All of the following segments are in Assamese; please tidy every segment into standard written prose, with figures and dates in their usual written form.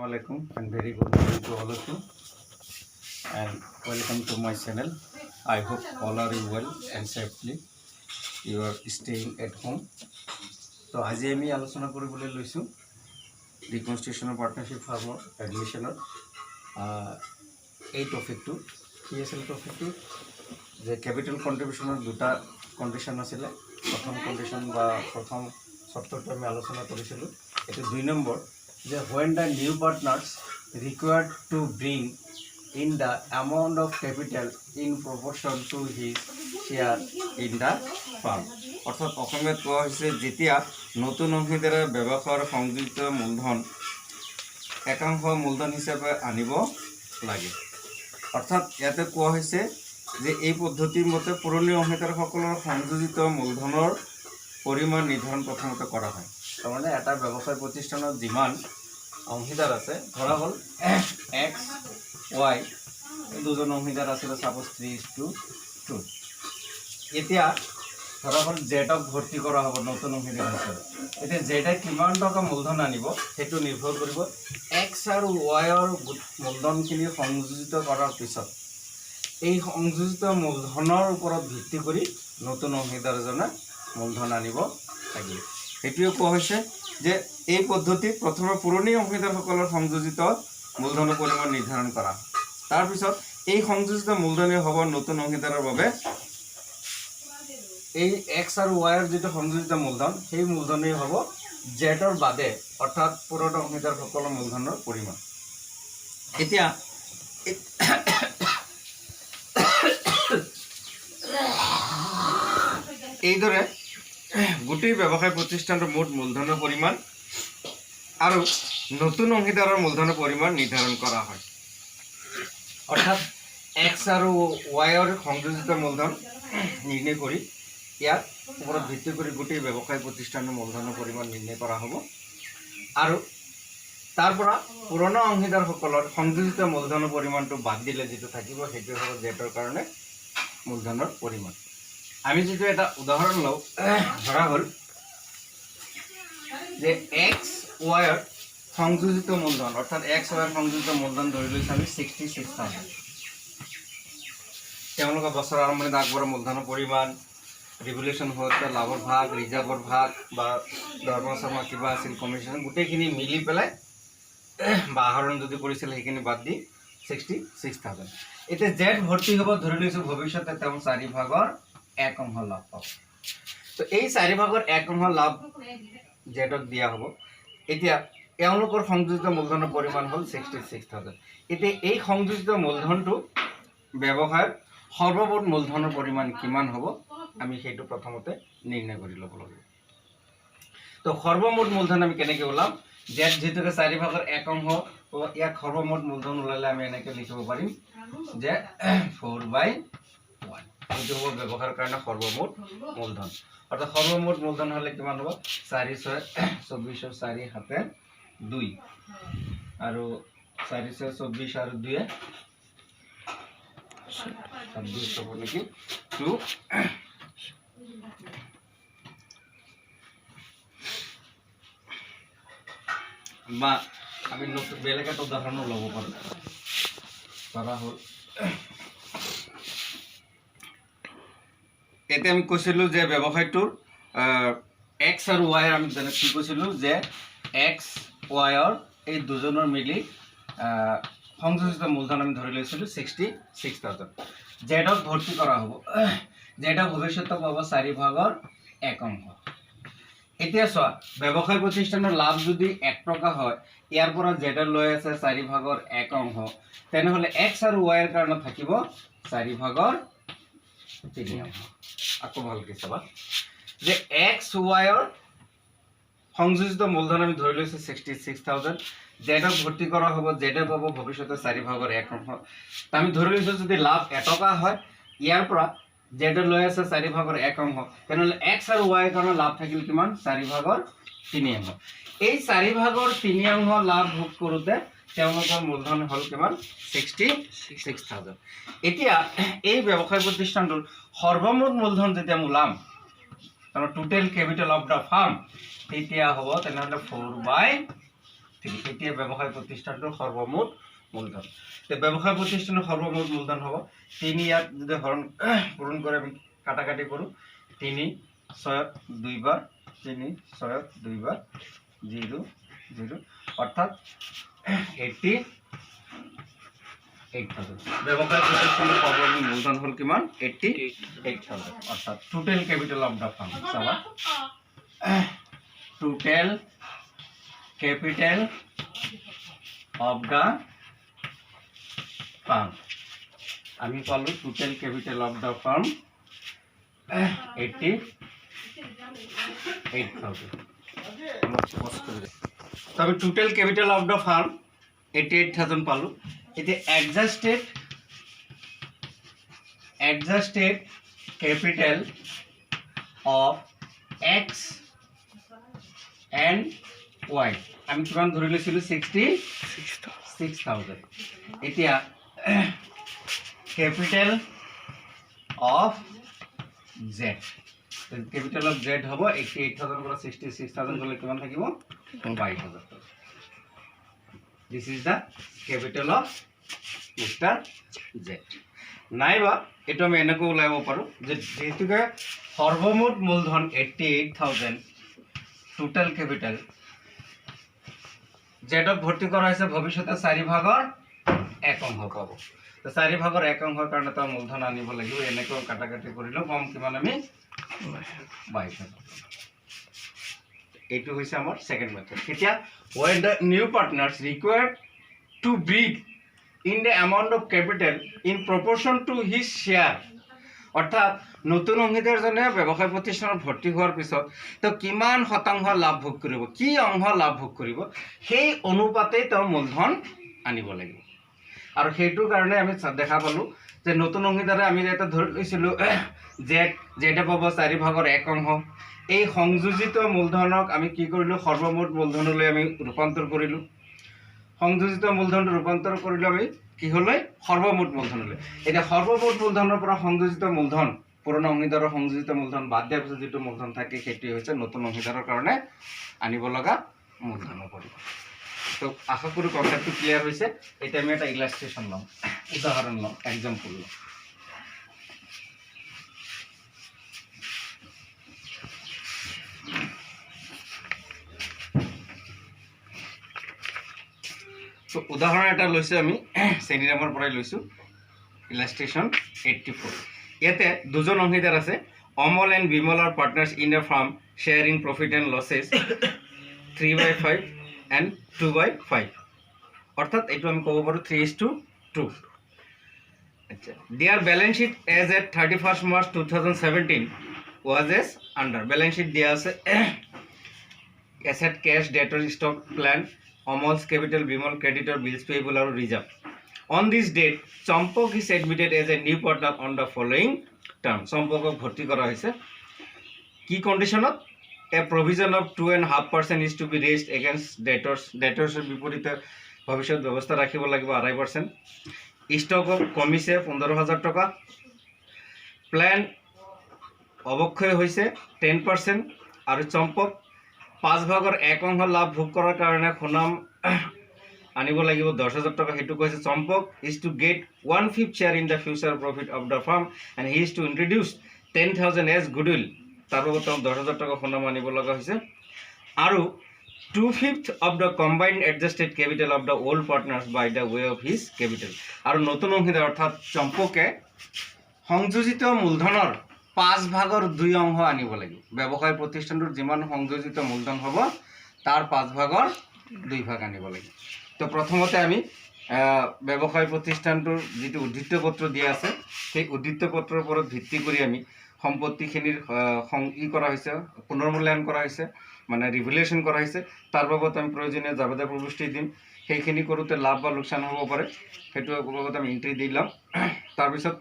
Assalamualaikum and very good morning to all of you and welcome to my channel. I hope all are you well and safely you are staying at home. So আজি আমি আলোচনা কৰিবলৈ লৈছো ৰিকনষ্ট্ৰাকচন পাৰ্টনাৰশ্বিপ ফাৰ্মৰ এডমিশনৰ এই টপিকটো কি আছিল টপিকটো যে ক্যাপিটাল কন্ট্ৰিবিউশনৰ দুটা কন্ডিশন আছিল প্ৰথম কন্ডিশন বা প্ৰথম শৰ্তটো আমি আলোচনা কৰিছিলো এটো দুই নম্বৰ যে when the new partners required to bring in the amount of capital in proportion to his share in the firm অর্থাৎ অসমীয়াত কোৱা হৈছে যেতিয়া নতুন অংশীদাৰৰ ব্যৱসায়ৰ সংযুক্ত মূলধন একাংশ মূলধন হিচাপে আনিব লাগে অৰ্থাৎ ইয়াতে কোৱা হৈছে যে এই পদ্ধতিৰ মতে পুৰণি অংশীদাৰসকলৰ সংযোজিত মূলধনৰ পৰিমাণ নিৰ্ধাৰণ প্ৰথমতে কৰা হয় তাৰমানে এটা ব্যৱসায় প্ৰতিষ্ঠানৰ যিমান অংশীদাৰ আছে ধৰা হ'ল x y দুজন অংশীদাৰ আছে সাপোজ 3:2 এতিয়া ধৰা হ'ল জেডক ভৰ্তি কৰা হ'ব নতুন অংশীদাৰ হিচাপে এতিয়া জেডে কিমান টকা মূলধন আনিব সেইটো নিৰ্ভৰ কৰিব x আৰু y ৰ মূলধনখিনি সংযোজিত কৰাৰ পিছত এই সংযোজিত মূলধনৰ ওপৰত ভিত্তি কৰি নতুন অংশীদাৰজনে মূলধন আনিব লাগিব এটিও কোৱা হৈছে যে এই পদ্ধতি প্ৰথমে পুৰণি অংশীদাৰসকলৰ সংযোজিত মূলধনৰ পৰিমাণ নিৰ্ধাৰণ কৰা তাৰ পিছত এই সংযোজিত মূলধনে হ'ব নতুন অংশীদাৰৰ বাবে এই x আৰু y ৰ যেটো সংযোজিত মূলধন সেই মূলধনেই হ'ব z ৰ বাদে অৰ্থাৎ পুৰণি অংশীদাৰসকলৰ মূলধনৰ পৰিমাণ এতিয়া এইদৰে গোটেই ব্যৱসায় প্ৰতিষ্ঠানৰ মুঠ মূলধনৰ পৰিমাণ আৰু নতুন অংশীদাৰৰ মূলধনৰ পৰিমাণ নিৰ্ধাৰণ কৰা হয় অৰ্থাৎ x আৰু y ৰ সংযোজিত মূলধন নিৰ্ণয় কৰি ইয়াৰ ওপৰত ভিত্তি কৰি গোটেই ব্যৱসায় প্ৰতিষ্ঠানৰ মূলধনৰ পৰিমাণ নিৰ্ণয় কৰা হ'ব আৰু তাৰ পৰা পুৰণা অংশীদাৰসকলৰ সংযোজিত মূলধনৰ পৰিমাণটো বাদ দিলে যেটো থাকিব সেইটো হ'ব z ৰ কাৰণে মূলধনৰ পৰিমাণ আমি যেটো এটা উদাহৰণ লওঁ ধৰা হ'ল যে x y ৰ সংযোজিত মূলধন অৰ্থাৎ x y ৰ সংযোজিত মূলধন ধৰি লৈছো আমি 66000 তেওঁলোকৰ বছৰ আৰম্ভণিত আগবঢ়োৱা মূলধনৰ পৰিমাণ ৰেগুলেশন হওঁতে লাভৰ ভাগ ৰিজাৰ্ভৰ ভাগ বা দৰমহা কিবা আছিল কমিশন গোটেইখিনি মিলি পেলাই বা আহৰণ যদি কৰিছিল সেইখিনি বাদ দি 66000 এতিয়া জেড ভৰ্তি হ'ব ধৰি লৈছো ভৱিষ্যতে তেওঁ 4 ভাগৰ 1 অংশ লাভ পাব তো এই 4 ভাগৰ 1 অংশ লাভ জেডক দিয়া হ'ব এতিয়া এওঁলোকৰ সংযোজিত মূলধনৰ পৰিমাণ হ'ল 66000 এতিয়া এই সংযোজিত মূলধনটো ব্যৱসায়ৰ সৰ্বমুঠ মূলধনৰ পৰিমাণ কিমান হ'ব আমি সেইটো প্ৰথমতে নিৰ্ণয় কৰি ল'ব লাগিব তো সৰ্বমুঠ মূলধন আমি কেনেকৈ ওলাম জেড যেটোকে 4 ভাগৰ 1 অংশ ইয়াক সৰ্বমুঠ মূলধন ওলালে আমি এনেকৈ লিখিব পাৰিম যে 4/1 এইটো হ'ব ব্যৱসায়ৰ কাৰণে সৰ্বমুঠ মূলধন অৰ্থাৎ সৰ্বমুঠ মূলধন হলে কিমান হ'ব 4/6 24 4 7 2 আৰু 4/24 আৰু 2 26 হ'ব নেকি 2 বা আমি নতুন বেলেগ এটা উদাহৰণ ল'ব পাৰোঁ ধৰা হ'ল এতে আমি কৈছিলো যে ব্যৱসায়টোৰ x আৰু y আমি জানো কি কৈছিলো যে x y ৰ এই দুজনৰ মিলি সংযোজিত মূলধন আমি ধৰি লৈছিলো 66000 জেডক ভৰ্তি কৰা হ'ব জেডক ভৱিষ্যতে পাব 4 ভাগৰ 1 অংশ এতিয়া চোৱা ব্যৱসায় প্ৰতিষ্ঠানৰ লাভ যদি 1 টকা হয় ইয়াৰ পৰা জেড লৈ আছে 4 ভাগৰ 1 অংশ তেনেহলে x আৰু y ৰ কাৰণে থাকিব 4 ভাগৰ 3 অংশ আকৌ ভালকৈ চাবা যে x y ৰ সংযোজিত মূলধন আমি ধৰি লৈছো 66000 জেডক ভৰ্তি কৰা হ'ব জেডে পাব ভৱিষ্যতে 4 ভাগৰ 1 অংশ আমি ধৰি লৈছো যদি লাভ 1 টকা হয় ইয়াৰ পৰা জেড লৈ আছে 4 ভাগৰ 1 অংশ তেনেহলে x আৰু y ৰ কাৰণে লাভ থাকিল কিমান 4 ভাগৰ 3 অংশ এই 4 ভাগৰ 3 অংশ লাভ ভোগ কৰোতে তেওঁলোকৰ মূলধন হ'ল কিমান 66000 এতিয়া এই ব্যৱসায় প্ৰতিষ্ঠানটোৰ সৰ্বমুঠ মূলধন যেতিয়া ওলাম তাৰ total capital of the farm তেতিয়া হ'ব তেনেহলে 4/3 3 এতিয়া ব্যৱসায় প্ৰতিষ্ঠানটোৰ সৰ্বমুঠ মূলধন তো ব্যৱসায় প্ৰতিষ্ঠানৰ সৰ্বমুঠ মূলধন হ'ব 3 ইয়াত যদি হৰণ পূৰণ কৰে আমি কাটাকাটি কৰোঁ 3 6 দুইবাৰ 3 6 দুইবাৰ 0 0 অৰ্থাৎ 88,000 ব্যৱসায় প্ৰতিষ্ঠানৰ সৰ্বমুঠ মূলধন হ'ল কিমান 88,000 অৰ্থাৎ total capital of the firm চাবা total capital of the firm আমি পালো total capital of the firm 88,000 তবে total capital of the firm 88,000 পালো এতে adjusted capital of x and y আমি কিমান ধৰি লৈছিলো 66,000 এতিয়া capital of z capital of z হ'ব 88,000 পৰা 66,000 গলে কিমান থাকিব 22,000 this is the capital of Mr. Z নাইবা এটো আমি এনেকৈ উলাইব পাৰো যে যেহেতুকে সৰ্বমুঠ মূলধন 88,000 টোটাল ক্যাপিটাল জেডক ভৰ্তি কৰা হয়েছে ভবিষ্যতে 4 ভাগৰ 1 অংশ পাব তো 4 ভাগৰ 1 অংশৰ কাৰণে তো মূলধন আনিব লাগিব এনেকৈ কাটাকাটি কৰিলো কম কিমান আমি 22,000 এইটো হৈছে আমাৰ সেকেন্ড মেথড এতিয়া when the new partners required to bring in the amount of capital in proportion to his share অর্থাৎ নতুন অংশীদারজনে ব্যৱসায় প্ৰতিষ্ঠানত ভৰ্তি হোৱাৰ পিছত তো কিমান শতাংশ লাভ ভোগ কৰিব কি অংশ লাভ ভোগ কৰিব সেই অনুপাতে তো মূলধন আনিব লাগিব আৰু সেইটোৰ কাৰণে আমি দেখা পালো যে নতুন অংশীদাৰে আমি এটা ধৰি লৈছিলো যে যেটা পাব 4 ভাগৰ 1 অংশ এই সংযোজিত মূলধনক আমি কি কৰিলো সৰ্বমুঠ মূলধনলৈ আমি ৰূপান্তৰ কৰিলো সংযোজিত মূলধন ৰূপান্তৰ কৰিলো আমি কি হলে সৰ্বমুঠ মূলধনলৈ এটা সৰ্বমুঠ মূলধনৰ পৰা সংযোজিত মূলধন পুৰণা অংশীদাৰৰ সংযোজিত মূলধন বাদ দিয়াৰ পিছত যেটো মূলধন থাকে সেইটো হৈছে নতুন অংশীদাৰৰ কাৰণে আনিব লগা মূলধনৰ পৰিমাণ তো আশা কৰো কনসেপ্টটো ক্লিয়াৰ হৈছে এটা আমি এটা ইলাস্ট্ৰেশন লম উদাহৰণ লম এক্সাম্পল লম তো উদাহৰণ এটা লৈছো আমি শ্ৰেণী নামৰ পৰাই লৈছো ইলাস্ট্ৰেশন 84 ইয়াতে দুজন অংশীদাৰ আছে Amal and Bimal are partners in a firm sharing profit and losses 3/5 and 2/5 অর্থাৎ এটো আমি কব পাৰো 3:2 আচ্ছা their balance sheet as at 31st March 2017 was as under balance sheet দিয়া আছে asset cash debtor stock plan Amal's capital, Bimal creditor, bills payable or reserve. On this date, Champok is admitted as a new partner on the following terms. Champok bhorti kora hoise. Key condition of a provision of 2.5% is to be raised against debtors. Debtors বিপরীতে ভবিষ্যৎ ব্যবস্থা রাখিব লাগিব 2.5%. Stock of কমিছে 15,000 টাকা. Plan অবক্ষয় হৈছে 10% আৰু Champok 5 ভাগৰ 1 অংশ লাভ ভোগ কৰাৰ কাৰণে খনাম আনিব লাগিব 10,000 টাকা হেতু কৈছে Champak is to get 1/5 share in the future profit of the firm and he is to introduce 10,000 as goodwill তাৰ লগত 10,000 টাকা খনাম আনিব লগা হৈছে আৰু 2/5 of the combined adjusted capital of the old partners by the way of his capital আৰু নতুন অংশীদাৰ অৰ্থাৎ চম্পকে সংযোজিত মূলধনৰ 5 ভাগৰ 2 অংশ আনিব লাগিব ব্যৱসায় প্ৰতিষ্ঠানটোৰ যিমান সংযোজিত মূলধন হ'ব তাৰ 5 ভাগৰ 2 ভাগ আনিব লাগিব তো প্ৰথমতে আমি ব্যৱসায় প্ৰতিষ্ঠানটোৰ যেটো উদ্ধৃত্ত পত্ৰ দিয়া আছে সেই উদ্ধৃত্ত পত্ৰৰ ওপৰত ভিত্তি কৰি আমি সম্পত্তিখিনিৰ সংকি কৰা হৈছে পুনৰ্মূল্যায়ন কৰা হৈছে মানে ৰিভ্যালুয়েশন কৰা হৈছে তাৰ বাবদ আমি প্ৰয়োজনীয় যাৱতীয় প্ৰৱৃষ্টি দিম সেইখিনি কৰোতে লাভ বা লোকসান হ'ব পাৰে সেইটো বাবদ আমি এন্ট্ৰি দিলাম তাৰ পিছত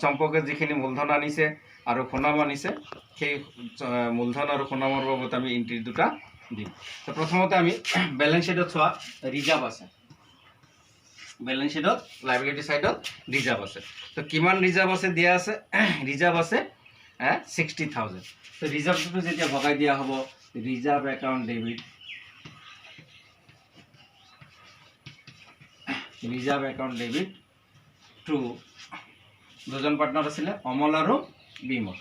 চম্পকে যিখিনি মূলধন আনিছে আৰু খনাম আনিছে সেই মূলধন আৰু খনামৰ বাবদ আমি এন্ট্ৰি দুটা দিম তো প্ৰথমতে আমি ব্যালেন্স শীটত চোৱা ৰিজাৰ্ভ আছে ব্যালেন্স শীটত লাইবিলিটি সাইডত রিজার্ভ আছে তো কিমান রিজার্ভ আছে দিয়া আছে রিজার্ভ আছে 60,000 তো রিজার্ভটো যেতিয়া ভগাই দিয়া হ'ব reserve account debit reserve account debit two দুজন পাৰ্টনাৰ আছিলে অমল আৰু Bimal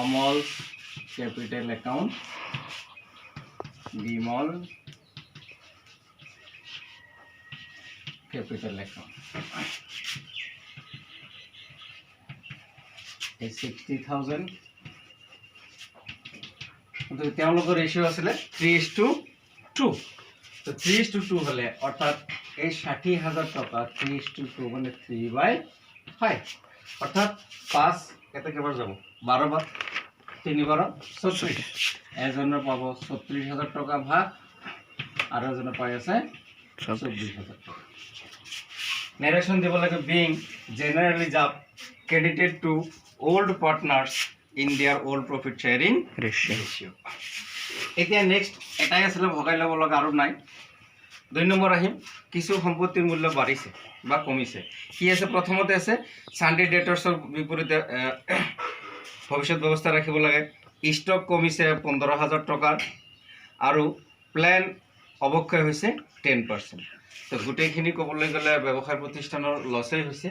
Amal capital account Bimal capital account এই 60,000 তেওঁলোকৰ ৰেচিঅ' আছিলে 3:2 তো 3:2 হলে অৰ্থাৎ এই 60,000 টকা 3:2 মানে 3/5 অর্থাৎ 5 এতে কেবার যাব 12 বার 3 বার 36 এজনের পাবো 36,000 টাকা ভাগ আর এজনের পাই আছে 24,000 টাকা narration দিব লাগে being generally job credited to old partners in their old profit sharing ratio এতিয়া নেক্সট এটাই আসলে ভগাই লব লগা আৰু নাই 2 নম্বৰ আহিম কিছু সম্পত্তিৰ মূল্য বাঢ়িছে বা কমিছে কি আছে প্ৰথমতে আছে সানডে ডেটৰ্ছৰ বিপৰীতে ভৱিষ্যত ব্যৱস্থা ৰাখিব লাগে ষ্টক কমিছে 15,000 টকাৰ আৰু প্ল্যান অবক্ষয় হৈছে 10% তো গোটেইখিনি ক'বলৈ গ'লে ব্যৱসায় প্ৰতিষ্ঠানৰ লসই হৈছে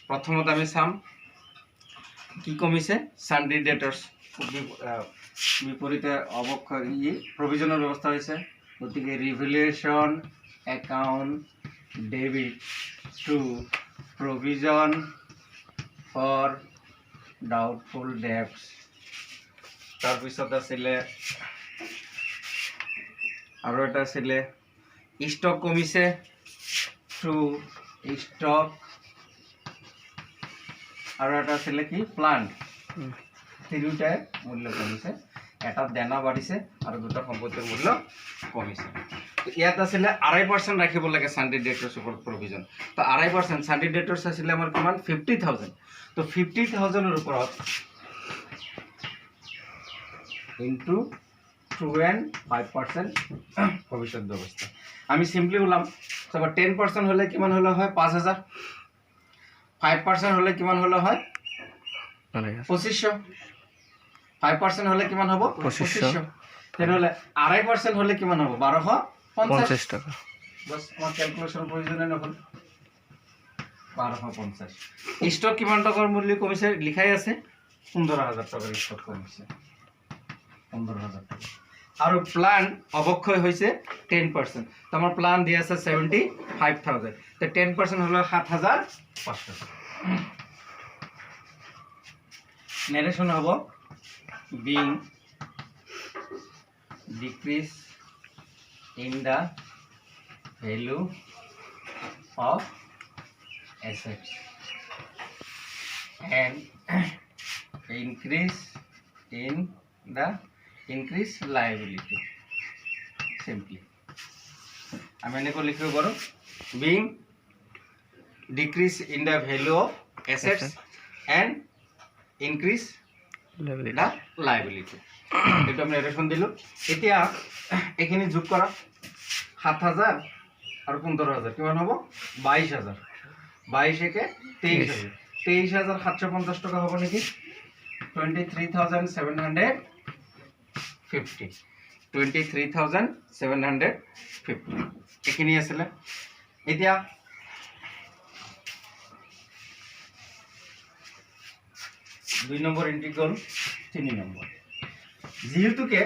প্ৰথমতে আমি চাম কি কমিছে সানডে ডেটৰ্ছ বিপৰীতে অবক্ষয় প্ৰভিজনৰ ব্যৱস্থা হৈছে গতিকে revaluation account debit to provision for doubtful debts তাৰপিছত আছিলে আৰু এটা আছিলে ষ্টক কমিছে টু ষ্টক আৰু এটা আছিলে কি প্লান্ট তিনিটাই মূল্য কমিছে এটা দেনা বাঢ়িছে আৰু দুটা সম্পত্তিৰ মূল্য কমিছে ইয়াত আছিলে 2.5% ৰাখিব লাগে সানডে ডেটৰ্ছ ওপৰত প্ৰভিজন তো 2.5% সানডে ডেটৰ্ছ আছিলে আমাৰ কিমান 50,000 তো 50,000 এৰ ওপৰত ইনটু 2.5% ভবিষ্যৎ ব্যৱস্থা আমি সিম্পলি ওলাম সব 10% হলে কিমান হলে হয় 5,000 5% হলে কিমান হলে হয় 2500 5% হলে কিমান হ'ব 2500 তেনেহলে 2.5% হলে কিমান হ'ব 1250 টাকা বস আমার ক্যালকুলেশন প্রয়োজন নহল 1250 স্টক কিমান টাকার মূল্য কমিছে লিখাই আছে 15,000 টাকার স্টক কমিছে 15,000 টাকা আর প্ল্যান অবক্ষয় হইছে 10% তো আমার প্ল্যান দিয়া আছে 75,000 তো 10% হলো 7,500 narration হবো being decrease in the value of assets and increase in the liability simply আমি এনেকৈ লিখিব পাৰো being decrease in the value of assets and increase the liability এটা আমি narration দিলো এতিয়া এখানে যোগ করা 7,000 আর 15,000 কিমান হবে 22,000 22 একে 23,000 23,750 টাকা হবে নাকি 23,750 23,750 এখানে আসলে এতিয়া 2 নম্বৰ ইন্টিগ্ৰাল 3 নম্বৰ যেহেতুকে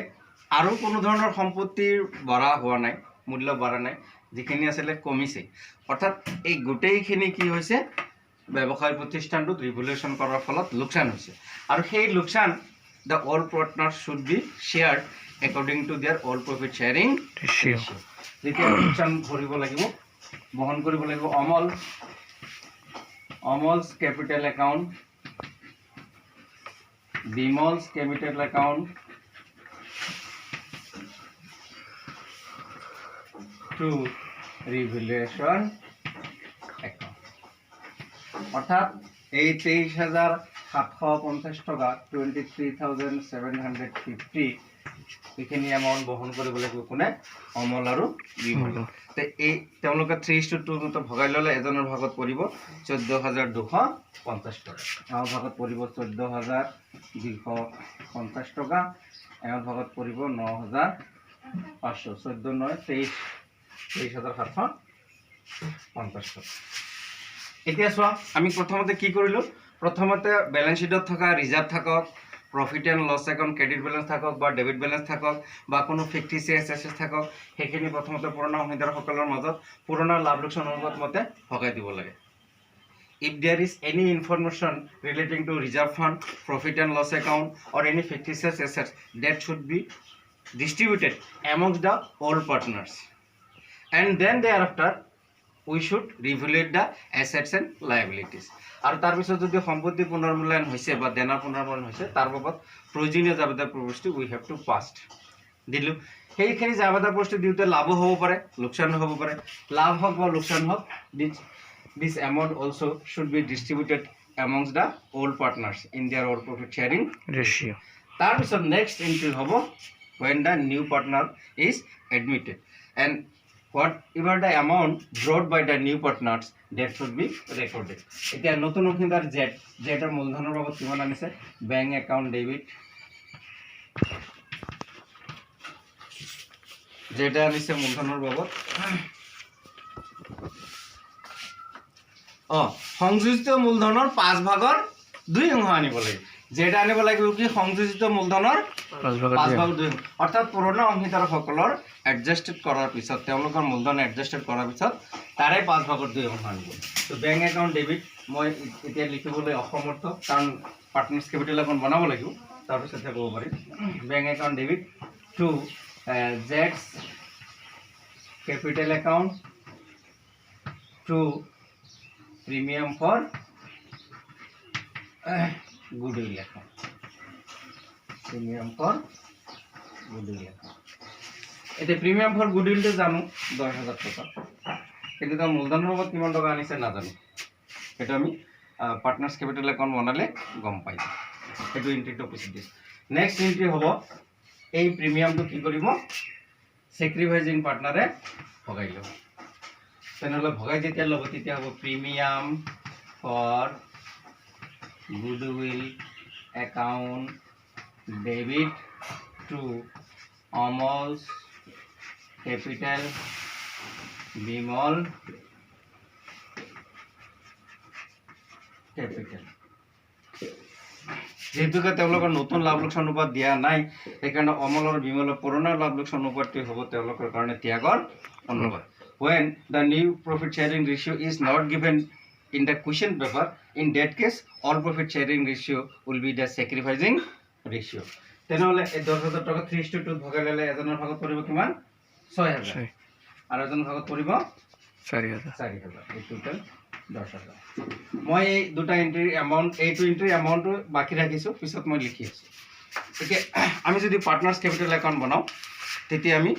আৰু কোনো ধৰণৰ সম্পত্তিৰ বঢ়া হোৱা নাই মূল্য বঢ়া নাই যিখিনি আসলে কমিছে অৰ্থাৎ এই গোটেইখিনি কি হৈছে ব্যৱসায় প্ৰতিষ্ঠানটোত ৰিভলিউশন কৰাৰ ফলত লোকসান হৈছে আৰু সেই লোকসান the all partners should be shared according to their all profit sharing ratio যেতিয়া লোকসান ভৰিব লাগিব বহন কৰিব লাগিব অমল's capital account বিমল's capital account to revaluation account অর্থাৎ এই 23,750 টাকা 23,750 এখানে অ্যামাউন্ট বহন কৰিব লাগিব কোনে অমল আৰু বিমল তে এই তেওঁলোকে 3:2 মতে ভগাই ললে এজনৰ ভাগত পৰিব 14,250 টাকা আমাৰ ভাগত পৰিব 14,250 টাকা এওঁৰ ভাগত পৰিব 9,500 14 9 23,750 50 টকা। এতিয়া চোৱা আমি প্ৰথমতে কি কৰিলো, প্ৰথমতে বেলেন্স शीटত থকা ৰিজাৰ্ভ থাকক, profit and loss account credit balance থাকক বা ডেবিট বেলেন্স থাকক বা কোনো ফিক্টিচিয়াছ এছেট থাকক, সেইখিনি প্ৰথমতে পুৰণা অংশীদাৰসকলৰ মাজত পুৰণা লাভ লোকচান অনুপাত মতে ভগাই দিব লাগে। If there is any information relating to reserve fund, profit and loss account or any fictitious assets, that should be distributed amongst the all partners, and then thereafter we should revalue the assets and liabilities. আৰু তাৰ পিছত যদি সম্পত্তি পুনৰ্মূল্যায়ন হৈছে বা দেনা পুনৰ্মূল্যায়ন হৈছে তাৰ বাবদ প্ৰয়োজনীয় জাবেদা প্ৰৱৰ্তি we have to pass দিলো। সেইখিনি জাবেদা প্ৰৱৰ্তি দিওঁতে লাভো হ'ব পাৰে, লোকচানো হ'ব পাৰে। লাভ হওক বা লোকচান হওক, this amount also should be distributed amongst the all partners in their all profit sharing ratio. তাৰ পিছত next entry হ'ব when the new partner is admitted, and whatever the amount brought by the new partners, that should be recorded. এতিয়া নতুন অংশীদাৰ জেডৰ মূলধনৰ বাবদ কিমান আনিছে, বেংক একাউণ্ট ডেবিট যেটা আনিছে মূলধনৰ বাবদ সংযোজিত মূলধনৰ 5/2 অংশ আনিব লাগে। যেটা আনিব লাগিব কি সংযোজিত মূলধনৰ 5/2, অৰ্থাৎ পুৰণা অংশীদাৰসকলৰ এডজাষ্টেড কৰাৰ পিছত তেওঁলোকৰ মূলধন এডজাষ্টেড কৰাৰ পিছত তাৰে 5/2 অংশ আনিব। তো বেংক একাউণ্ট ডেবিট মই এতিয়া লিখিবলৈ অসমৰ্থ, কাৰণ পাৰ্টনাৰ্ছ কেপিটেল একাউণ্ট বনাব লাগিব, তাৰপিছতহে ক'ব পাৰিম। বেংক একাউণ্ট ডেবিট টু জেডছ capital account to premium for goodwill account, premium for goodwill account. এতে প্রিমিয়াম ফর গুডউইলটো জানো 10,000 টাকা, কিন্তু তার মূলধনৰ বাবদ কিমান টকা আনিছে নাজানো। এটা আমি পার্টনার্স ক্যাপিটাল অ্যাকাউন্ট বনালে গম পাই যাম। সেইটো এন্ট্রিটো পিছত দিম। নেক্সট এন্ট্রি হ'ব এই প্রিমিয়ামটো কি কৰিব, স্যাক্রিফাইজিং পার্টনারে ভগাই ল'ব। তেনেহ'লে ভগাই যেতিয়া ল'ব তেতিয়া হ'ব premium for goodwill account debit to Amal capital Bimal capital. যেহেতুকে তেওঁলোকৰ নতুন লাভ লোকচান অনুপাত দিয়া নাই, সেইকাৰণে অমল আৰু বিমলৰ পুৰণা লাভ লোকচান অনুপাতটো হ'ব তেওঁলোকৰ কাৰণে ত্যাগৰ অনুপাত। When the new profit sharing ratio is not given in the question paper, in that case all profit sharing ratio will be the sacrificing ratio. তেনেহ'লে এই 10,000 টকা 3:2 ভগাই ল'লে এজনৰ ভাগত পৰিব কিমান, 6,000, আৰু এজনৰ ভাগত পৰিব 4,000। এই টোটাল 10,000। মই এই দুটা এন্ট্ৰি এমাউণ্ট, এইটো এন্ট্ৰি এমাউণ্টটো বাকী ৰাখিছোঁ, পিছত মই লিখি আছোঁ। এতিয়া আমি যদি পাৰ্টনাৰ্ছ কেপিটেল একাউণ্ট বনাওঁ তেতিয়া আমি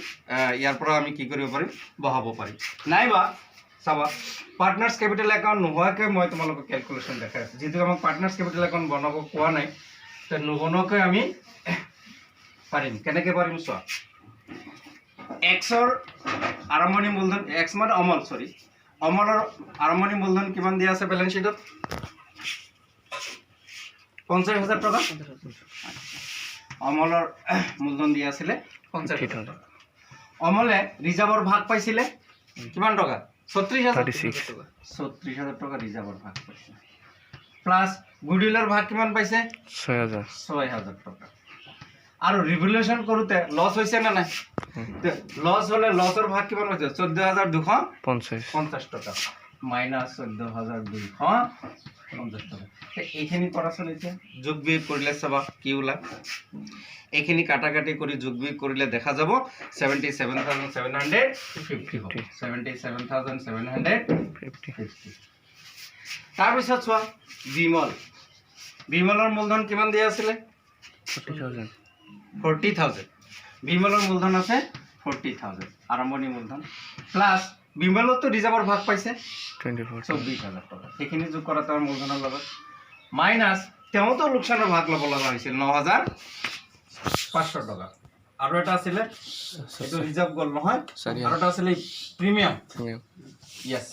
ইয়াৰ পৰা আমি কি কৰিব পাৰিম, বহাব পাৰিম। নাইবা চাবা পাৰ্টনাৰ্ছ কেপিটেল একাউণ্ট নোহোৱাকৈ মই তোমালোকক কেলকুলেশ্যন দেখাই আছোঁ। যিহেতু আমাক পাৰ্টনাৰ্ছ কেপিটেল একাউণ্ট বনাব কোৱা নাই, তো নবনোৱাকৈ আমি পাৰিম। কেনেকৈ পাৰিম চোৱা, এক্সৰ আৰম্ভণি মূলধন, এক্স মানে অমল, অমলৰ আৰম্ভণি মূলধন কিমান দিয়া আছে বেলেন্স শ্বীটত, 50,000 টকা। অমলৰ মূলধন দিয়া আছিলে 50,000। অমলে ৰিজাৰ্ভৰ ভাগ পাইছিলে কিমান টকা, 36,000 টকা ৰিজাৰ্ভৰ ভাগ পাইছে, প্লাছ গুডউইলৰ ভাগ কিমান পাইছে, 6,000 টকা। আৰু ৰিভলিউশ্যন কৰোঁতে লছ হৈছে নে নাই, লছ হ'লে লছৰ ভাগ কিমান হৈছে, 14,250 টকা মাইনাছ 14,250 টকা। এইখিনি কৰাচোন। এতিয়া যোগ বিয়োগ কৰিলে চাবা কি ওলায়, এইখিনি কাটাকাটি কৰি যোগ বিয়োগ কৰিলে দেখা যাব 77,750 হ'ব, 77,750। তাৰপিছত চোৱা বিমলৰ মূলধন কিমান দিয়া আছিলে, 40,000। বিমলৰ মূলধন আছে 40,000 আৰম্ভণি মূলধন, প্লাছ বিমলতো ৰিজাৰ্ভৰ ভাগ পাইছে 24,000 টকা। সেইখিনি যোগ কৰা তাৰ মূলধনৰ লগত, মাইনাছ তেওঁতো লোকচানৰ ভাগ ল'ব লগা হৈছিল 9,500 টকা। আৰু এটা আছিলে এইটো ৰিজাৰ্ভ গ'ল নহয়, আৰু এটা আছিলে প্ৰিমিয়াম, য়েছ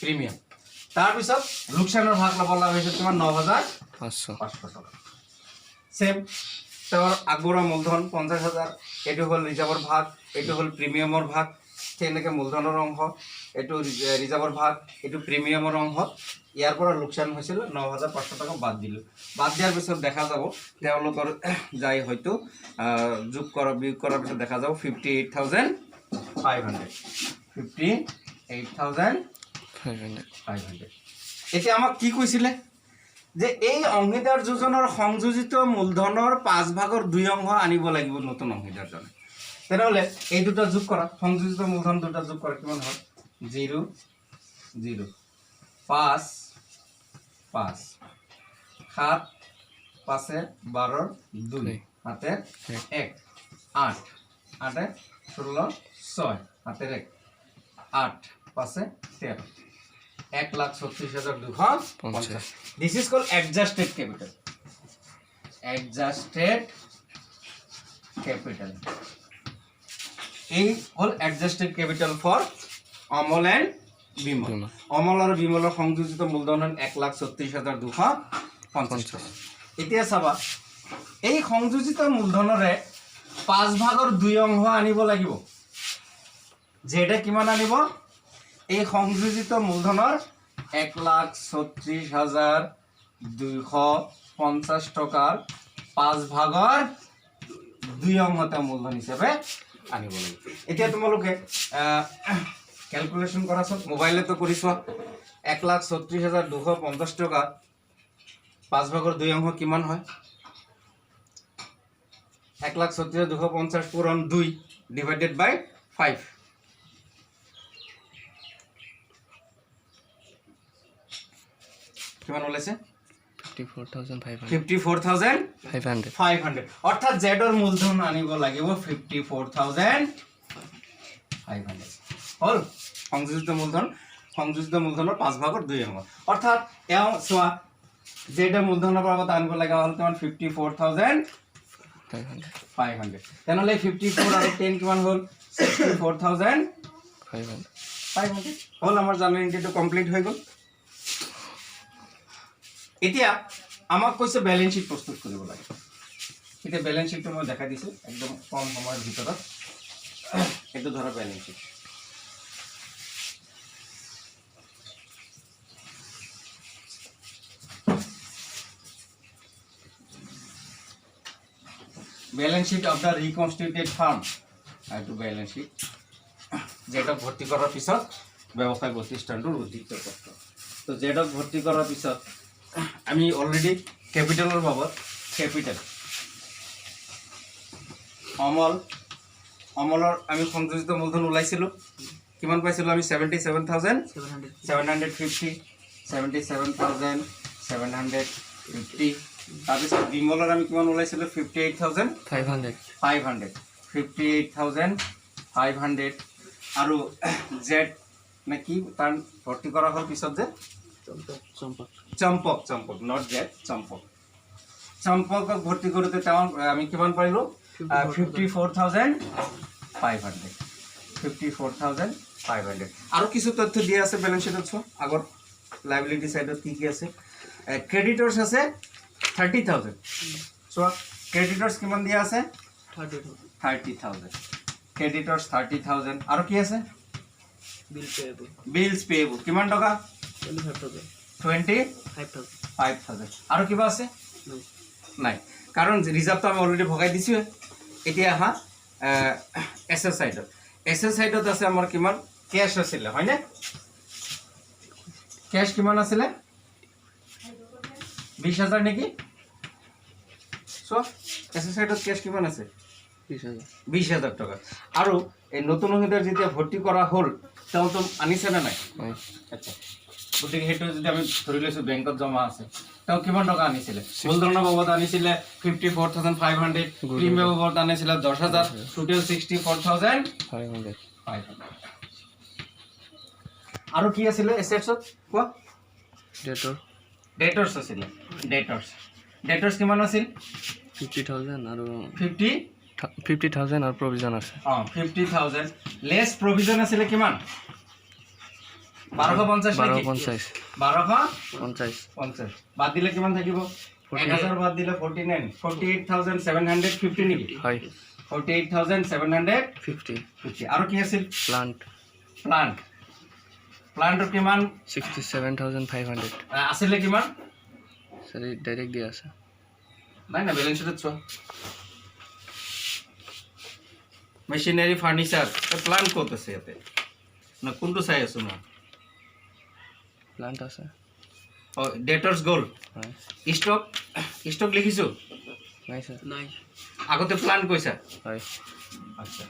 প্ৰিমিয়াম। তাৰপিছত লোকচানৰ ভাগ ল'ব লগা হৈছিল কিমান, 9,500 টকা। সেম তেওঁৰ আগবঢ়োৱা মূলধন 50,000, এইটো হ'ল ৰিজাৰ্ভৰ ভাগ, এইটো হ'ল প্ৰিমিয়ামৰ ভাগ, তেনেকৈ মূলধনৰ অংশ, এইটো ৰিজাৰ্ভৰ ভাগ, এইটো প্ৰিমিয়ামৰ অংশ। ইয়াৰ পৰা লোকচান হৈছিল 9,500 টকা বাদ দিলোঁ। বাদ দিয়াৰ পিছত দেখা যাব তেওঁলোকৰ যাই হয়তো যোগ বিয়োগ কৰাৰ পিছত দেখা যাব 58,500 58,500। এতিয়া আমাক কি কৈছিলে যে এই অংশীদাৰ যোজনাৰ সংযোজিত মূলধনৰ 5/2 অংশ আনিব লাগিব নতুন অংশীদাৰজনে। তেনেহ'লে এই দুটা যোগ কৰা, সংযোজিত মূলধন দুটা যোগ কৰা, কিমান হয় 0 0 5 5 7 5 12 2 হাতে 1 8 8 16 6 হাতে 1 8 5 13 1,36,250। This is called adjusted capital. Adjusted capital. এই হল adjusted capital for Amal and Bimal. Amal আৰু বিমলৰ সংযোজিত মূলধন 1,36,250। এতিয়া চাবা এই সংযোজিত মূলধনৰে 5/2 অংশ আনিব লাগিব। যেটা কিমান আনিব? এই সংযোজিত মূলধনৰ 1,36,250 টকাৰ 5/2 অংশতে মূলধন হিচাপে আনিব লাগিব। এতিয়া তোমালোকে ক্যালকুলেশন কৰাছোন, মোবাইলতো কৰি চোৱা। 1,36,250 টকা 5/2 অংশ কিমান হয়? 1,36,250 পূৰণ 2 ডিভাইডেড বাই 5। কিমান ওলাইছে? 54,500। অৰ্থাৎ জেডৰ মূলধন আনিব লাগিব 54,500। হল সংযোজিত মূলধনৰ 5/2 অংশ। অৰ্থাৎ এও চোৱা জেডৰ মূলধনৰ পৰা আনিব লগা হল কিমান 54,500। তেনেহলে 54 আৰু 10 কিমান হল 64,500। হল আমাৰ জাৰ্নালিটো কমপ্লিট হৈ গল। এতিয়া আমাক কৈছে ব্যালেন্স শীট প্ৰস্তুত কৰিব লাগে। এতিয়া ব্যালেন্স শীটটো মই দেখাই দিছো একদম কম সময়ৰ ভিতৰত। এইটো ধৰা balance sheet. Balance sheet of the reconstituted firm. এইটো ব্যালেন্স শীট যেটা ভৰ্তি কৰাৰ পিছত ব্যবসায় প্ৰতিষ্ঠানটোৰ উদ্দিষ্ট পত্ৰ। তো যেটা ভৰ্তি কৰাৰ পিছত আমি অলৰেডি ক্যাপিটালৰ বাবদ ক্যাপিটাল অমলৰ আমি সংযোজিত মূলধন ওলাইছিলো কিমান পাইছিলো আমি 77,750 77,750। তাৰপিছত বিমলৰ আমি কিমান ওলাইছিলো 58,500 58,500 আৰু জেড নাকি তাৰ ভৰ্তি কৰা হল পিছত যে চম্পক নট জেড চম্পকক ভৰ্তি কৰতে আমি কিমান পাইলো 54,500 আৰু কিছু তথ্য দিয়া আছে ব্যালেন্স শীটত। আগৰ লাইবিলিটি সাইডত কি আছে? ক্ৰেডিটৰ্স আছে 30,000। সো ক্ৰেডিটৰ্স কিমান দিয়া আছে 30,000 ক্ৰেডিটৰ্স 30,000। আৰু কি আছে বিলস পেয়েবল কিমান টকা 25,000। আৰু কিবা আছে নাই? কাৰণ ৰিজাৰ্ভটো আমি অলৰেডি ভগাই দিছো। এতিয়া হা এসএস সাইডত আছে আমাৰ কিমান ক্যাশ আছিল হয়নে? ক্যাশ কিমান আছিল 20,000 নেকি? সো এসএস সাইডত ক্যাশ কিমান আছে 20,000 টকা। আৰু এই নতুন অংশীদাৰ যেতিয়া ভৰ্তি কৰা হল তেওঁ তো আনিছে না নাই? আচ্ছা গতিকে সেইটো যদি আমি ধৰি লৈছো বেংকত জমা আছে তেওঁ কিমান টকা আনিছিলে? মূলধনৰ বাবদ আনিছিলে 54,500, প্ৰিমিয়াম বাবদ আনিছিলে 10,000, টোটেল 64,500। আৰু কি আছিলে এসেটছত কোৱা? ডেটৰ্স আছিলে। ডেটৰ্স কিমান আছিল 50,000 আৰু 50,000 আৰু প্ৰভিজন আছে 50,000 লেস প্ৰভিজন আছিলে কিমান 1250 নাকি 1250 বাদ দিলে কিমান থাকিব 1000 বাদ দিলে 48,750 নেকি? হয় 48,750 50 আৰু কি আছিল plant প্লান্টৰ কিমান 67,500 আছিলে কিমান sir direct দিয়া আছে নাই না বেলেঞ্চ শিটত চোৱা মেচিনাৰী ফাৰ্নিচাৰ প্লান্ট ক'ত আছে ইয়াতে না কোনটো চাই আছো মই plant আছে ডেটৰ্স গ'ল হয় ষ্টক লিখিছো নাই sir নাই আগতে প্লান্ট কৈছা হয় আচ্ছা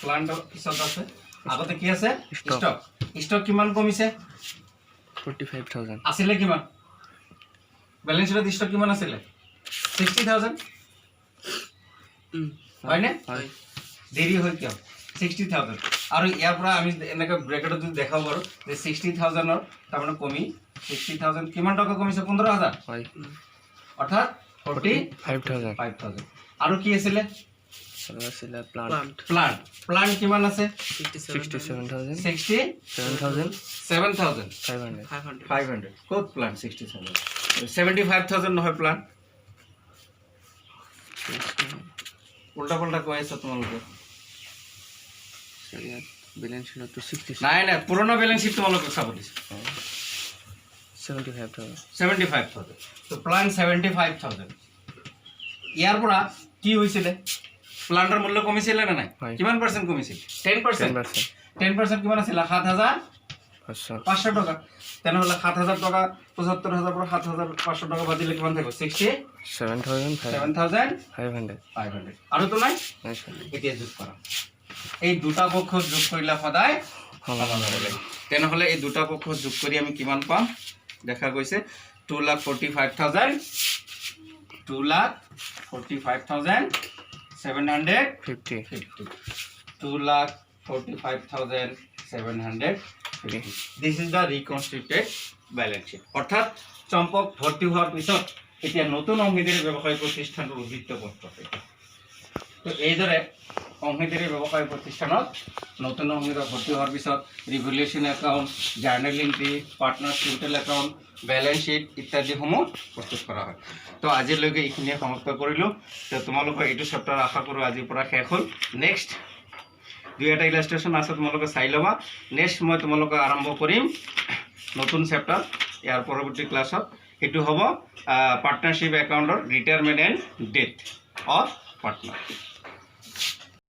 প্লান্টৰ পিছত আছে আগতে কি আছে Stock. ষ্টক কিমান কমিছে 45,000 আছিলে কিমান বেলেঞ্চ শিটত ষ্টক কিমান আছিলে 60,000 হয়নে হয় দেৰি হৈ কিয় 60,000 আৰু ইয়াৰ পৰা আমি এনেকৈ ব্ৰেকেটত যদি দেখাব পাৰোঁ যে 60,000ৰ তাৰমানে কমি 60,000 কিমান টকা কমিছে 15,000 হয় অৰ্থাৎ 45,000 5,000 আৰু কি আছিলে sir আছিলে plant প্লান্ট কিমান আছে 67,000 7,500 ক'ত প্লান্ট 60,000 75,000 নহয় প্লান্ট উল্টা পাল্টা কৈ আছা তোমালোকে sir ইয়াত balance sheet তো 66 নাই নাই পুৰণা বেলেঞ্চ শ্বীট তোমালোকে চাব দিছে 75,000 তো প্লান্ট 75,000 ইয়াৰ পৰা কি হৈছিলে প্লান্টৰ মূল্য কমিছিলে নে নাই হয়। কিমান পাৰ্চেণ্ট কমিছিল 10% 10% কিমান আছিল 7,500 500 টকা তেনেহ'লে 7,000 টকা 75,000 পৰা 7,500 টকা বাদিলে কিমান থাকিব 7,500 67,500 আৰু তো নাই নাই sir এতিয়া যোগ কৰা এই দুটা পক্ষ যোগ কৰিলে সদায় সমান হ'ব লাগে তেনেহ'লে এই দুটা পক্ষ যোগ কৰি আমি কিমান পাম দেখা গৈছে 2,45,750 2,45,750 this is the reconstructed balance sheet অর্থাৎ চম্পক ভর্তি হওয়ার পিছত এতিয়া নতুন অংশীদাৰী ব্যৱসায় প্ৰতিষ্ঠানৰ উদ্বৃত্ত পত্ৰ তো এইদৰে অংশীদাৰী ব্যৱসায় প্ৰতিষ্ঠানত নতুন অংশীদাৰ ভৰ্তি হোৱাৰ পিছত revolution account journal entry partner simple account balance sheet ইত্যাদিসমূহ প্ৰস্তুত কৰা হয় তো আজিলৈকে এইখিনিয়ে সমাপ্ত কৰিলোঁ তো তোমালোকৰ এইটো চেপ্টাৰ আশা কৰোঁ আজিৰ পৰা শেষ হ'ল নেক্সট দুই এটা ইলাষ্ট্ৰেশ্যন আছে তোমালোকে চাই ল'বা নেক্সট মই তোমালোকক আৰম্ভ কৰিম নতুন চেপ্টাৰ ইয়াৰ পৰৱৰ্তী ক্লাছত সেইটো হ'ব পাৰ্টনাৰশ্বিপ একাউণ্টৰ retirement and death of partner